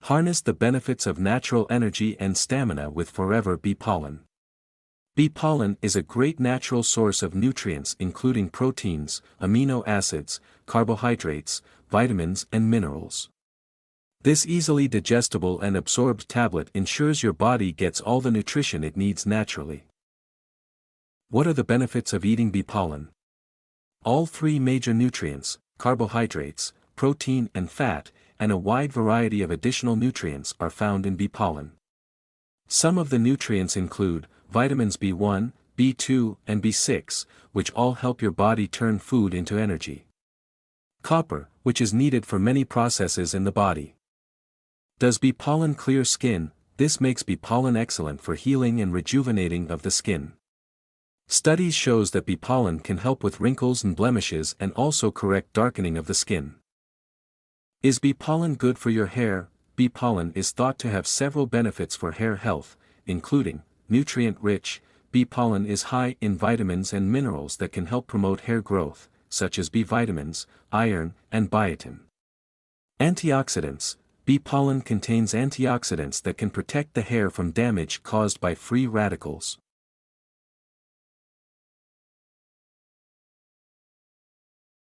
Harness the benefits of natural energy and stamina with Forever Bee Pollen. Bee pollen is a great natural source of nutrients including proteins, amino acids, carbohydrates, vitamins and minerals. This easily digestible and absorbed tablet ensures your body gets all the nutrition it needs naturally. What are the benefits of eating bee pollen? All three major nutrients, carbohydrates, protein and fat, and a wide variety of additional nutrients are found in bee pollen. Some of the nutrients include vitamins B1, B2, and B6, which all help your body turn food into energy. Copper, which is needed for many processes in the body. Does bee pollen clear skin? This makes bee pollen excellent for healing and rejuvenating of the skin. Studies shows that bee pollen can help with wrinkles and blemishes and also correct darkening of the skin. Is bee pollen good for your hair? Bee pollen is thought to have several benefits for hair health, including nutrient-rich. Bee pollen is high in vitamins and minerals that can help promote hair growth, such as B vitamins, iron, and biotin. Antioxidants. Bee pollen contains antioxidants that can protect the hair from damage caused by free radicals.